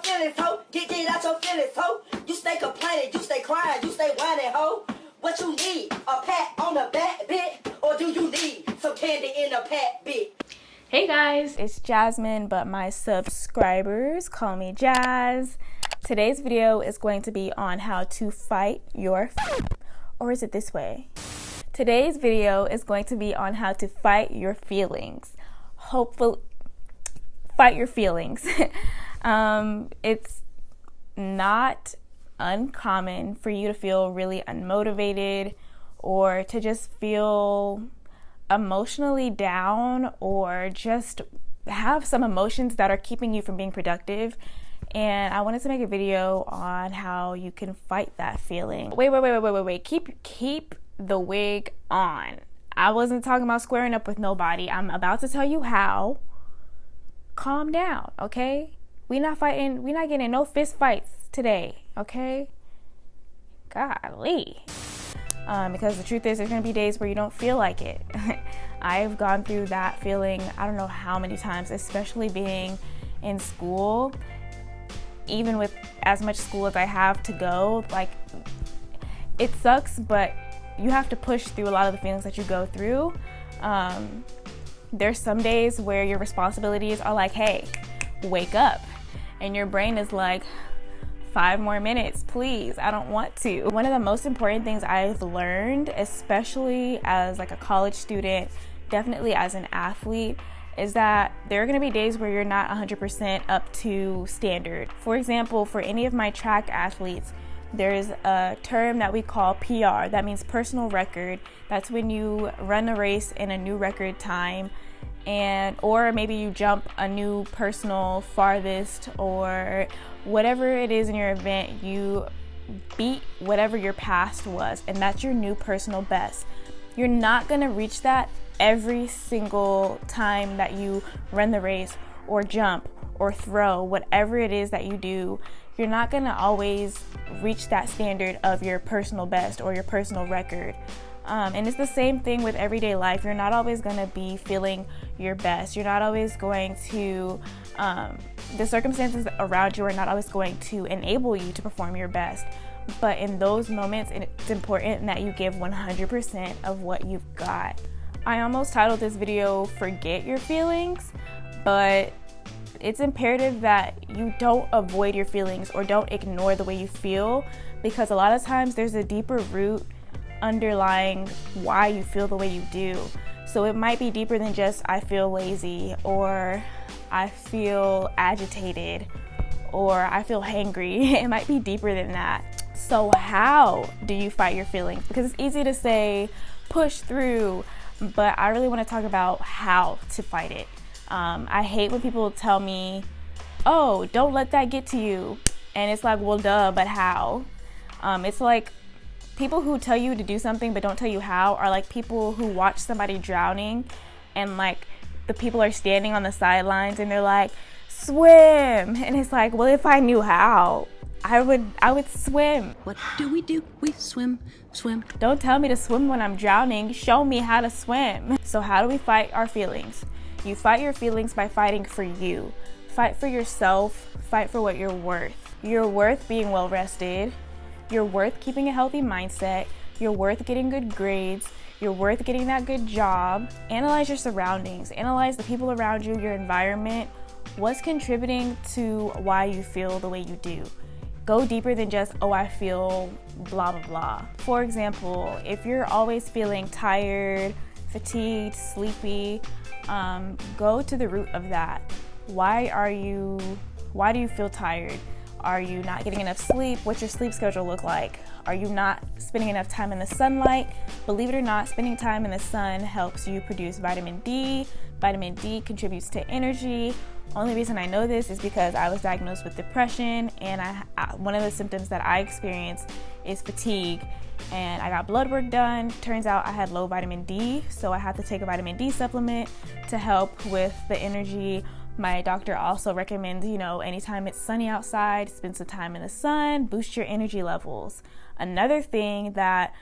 feelings, ho. Get out your feelings, ho. You stay complaining, you stay crying, you stay whining, ho. What you need? A pat on the back, bit? Or do you need some candy in a pat, bit? Hey guys, it's Jasmine, but my subscribers call me Jazz. Today's video is going to be on how to fight your, or is it this way? Today's video is going to be on how to fight your feelings. Hopefully, fight your feelings. It's not uncommon for you to feel really unmotivated or to just feel emotionally down or just have some emotions that are keeping you from being productive. And I wanted to make a video on how you can fight that feeling. Wait. Keep the wig on. I wasn't talking about squaring up with nobody. I'm about to tell you how. Calm down, okay? We're not getting in no fist fights today, okay? Golly. Because the truth is, there's gonna be days where you don't feel like it. I've gone through that feeling I don't know how many times, especially being in school. Even with as much school as I have to go, like, it sucks, but you have to push through a lot of the feelings that you go through. There's some days where your responsibilities are like, hey, wake up. And your brain is like, 5 more minutes, please, I don't want to. One of the most important things I've learned, especially as like a college student, definitely as an athlete, is that there are gonna be days where you're not 100% up to standard. For example, for any of my track athletes, there's a term that we call PR. That means personal record. That's when you run a race in a new record time, or maybe you jump a new personal farthest, or whatever it is in your event, you beat whatever your past was, and that's your new personal best. You're not gonna reach that every single time that you run the race or jump or throw, whatever it is that you do. You're not gonna always reach that standard of your personal best or your personal record. And it's the same thing with everyday life. You're not always gonna be feeling your best. You're not always going to, the circumstances around you are not always going to enable you to perform your best. But in those moments, it's important that you give 100% of what you've got. I almost titled this video, Forget Your Feelings, but it's imperative that you don't avoid your feelings or don't ignore the way you feel, because a lot of times there's a deeper root underlying why you feel the way you do. So it might be deeper than just I feel lazy, or I feel agitated, or I feel hangry. It might be deeper than that. So how do you fight your feelings? Because it's easy to say push through, but I really want to talk about how to fight it. I hate when people tell me, oh, don't let that get to you. And it's like, well, duh, but how? It's like people who tell you to do something but don't tell you how are like people who watch somebody drowning, and like the people are standing on the sidelines and they're like, swim. And it's like, well, if I knew how, I would swim. What do? We swim. Don't tell me to swim when I'm drowning. Show me how to swim. So how do we fight our feelings? You fight your feelings by fighting for you. Fight for yourself. Fight for what you're worth. You're worth being well rested. You're worth keeping a healthy mindset. You're worth getting good grades. You're worth getting that good job. Analyze your surroundings. Analyze the people around you, your environment. What's contributing to why you feel the way you do? Go deeper than just, oh, I feel blah, blah, blah. For example, if you're always feeling tired, fatigued, sleepy, go to the root of that. Why do you feel tired? Are you not getting enough sleep? What's your sleep schedule look like? Are you not spending enough time in the sunlight? Believe it or not, spending time in the sun helps you produce vitamin D. Vitamin D contributes to energy. Only reason I know this is because I was diagnosed with depression, and one of the symptoms that I experience is fatigue. And I got blood work done. Turns out I had low vitamin D, so I had to take a vitamin D supplement to help with the energy. My doctor also recommends, anytime it's sunny outside, spend some time in the sun, boost your energy levels. Another thing that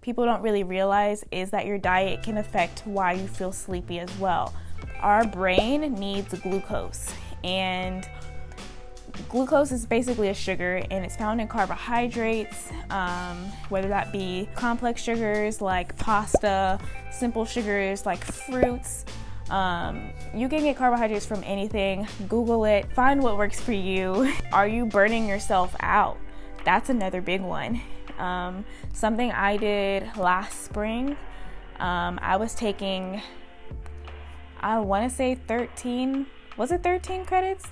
people don't really realize is that your diet can affect why you feel sleepy as well. Our brain needs glucose, and Glucose is basically a sugar, and it's found in carbohydrates, whether that be complex sugars like pasta, simple sugars like fruits. You can get carbohydrates from anything. Google it, find what works for you. Are you burning yourself out? That's another big one. Something I did last spring, I was taking, I want to say 13, was it 13 credits?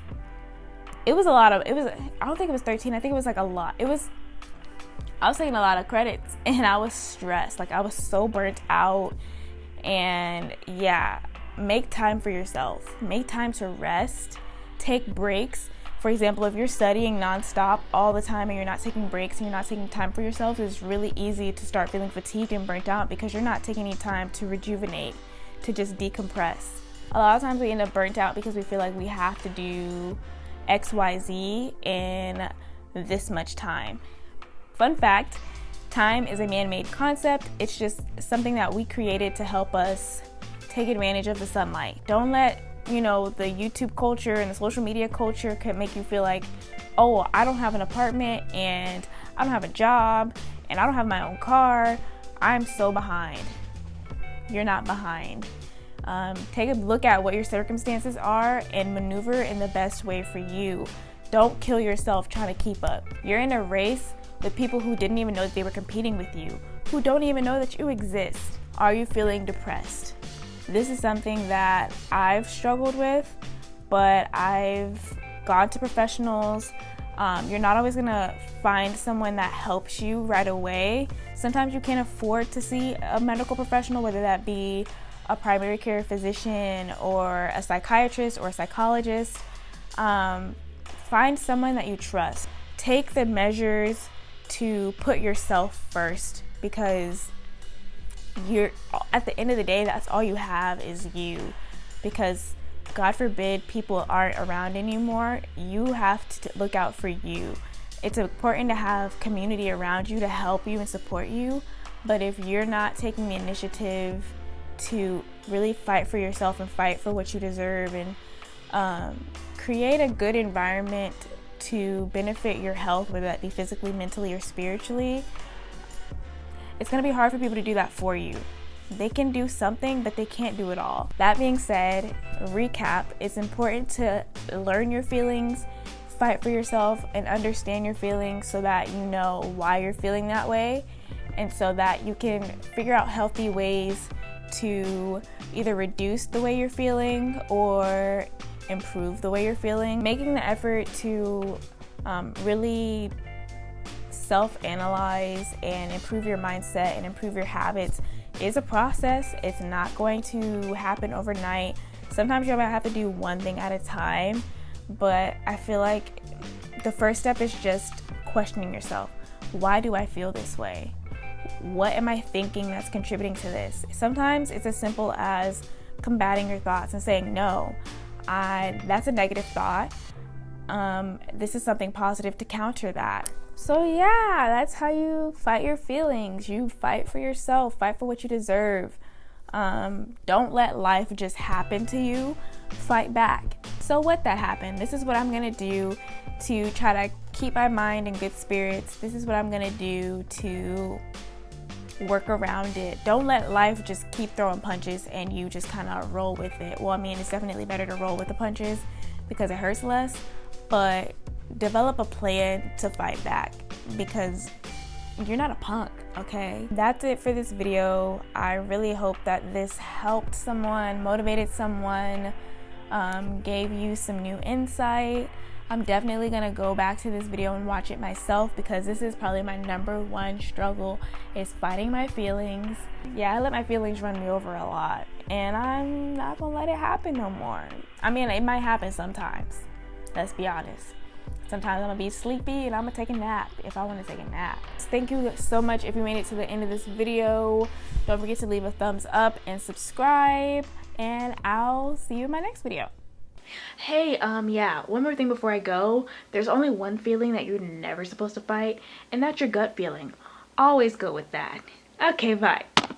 It was a lot of, I don't think it was 13, I think it was like a lot. I was taking a lot of credits, and I was stressed. Like, I was so burnt out. And yeah, make time for yourself. Make time to rest. Take breaks. For example, if you're studying nonstop all the time and you're not taking breaks and you're not taking time for yourself, it's really easy to start feeling fatigued and burnt out because you're not taking any time to rejuvenate, to just decompress. A lot of times we end up burnt out because we feel like we have to do XYZ in this much time. Fun fact, time is a man-made concept. It's just something that we created to help us take advantage of the sunlight. Don't let, the YouTube culture and the social media culture could make you feel like, oh, I don't have an apartment and I don't have a job and I don't have my own car. I'm so behind. You're not behind. Take a look at what your circumstances are and maneuver in the best way for you. Don't kill yourself trying to keep up. You're in a race with people who didn't even know that they were competing with you, who don't even know that you exist. Are you feeling depressed? This is something that I've struggled with, but I've gone to professionals. You're not always gonna find someone that helps you right away. Sometimes you can't afford to see a medical professional, whether that be a primary care physician or a psychiatrist or a psychologist. Find someone that you trust. Take the measures to put yourself first, because at the end of the day, that's all you have is you. Because God forbid people aren't around anymore, you have to look out for you. It's important to have community around you to help you and support you, but if you're not taking the initiative to really fight for yourself and fight for what you deserve and create a good environment to benefit your health, whether that be physically, mentally, or spiritually, it's going to be hard for people to do that for you. They can do something, but they can't do it all. That being said, recap, it's important to learn your feelings, fight for yourself, and understand your feelings so that you know why you're feeling that way, and so that you can figure out healthy ways to either reduce the way you're feeling or improve the way you're feeling. Making the effort to really self-analyze and improve your mindset and improve your habits is a process. It's not going to happen overnight. Sometimes you're gonna have to do one thing at a time, but I feel like the first step is just questioning yourself. Why do I feel this way? What am I thinking that's contributing to this? Sometimes it's as simple as combating your thoughts and saying, no, that's a negative thought. This is something positive to counter that. So yeah, that's how you fight your feelings. You fight for yourself, fight for what you deserve. Don't let life just happen to you. Fight back. So what that happened? This is what I'm gonna do to try to keep my mind in good spirits. This is what I'm gonna do to work around it. Don't let life just keep throwing punches and you just kind of roll with it. Well, I mean, it's definitely better to roll with the punches because it hurts less, but develop a plan to fight back because you're not a punk, okay? That's it for this video. I really hope that this helped someone, motivated someone, gave you some new insight. I'm definitely gonna go back to this video and watch it myself because this is probably my #1 struggle, is fighting my feelings. Yeah, I let my feelings run me over a lot and I'm not gonna let it happen no more. I mean, it might happen sometimes, let's be honest. Sometimes I'm gonna be sleepy and I'm gonna take a nap if I wanna take a nap. Thank you so much if you made it to the end of this video. Don't forget to leave a thumbs up and subscribe, and I'll see you in my next video. Hey, yeah, one more thing before I go. There's only one feeling that you're never supposed to fight, and that's your gut feeling. Always go with that. Okay, bye.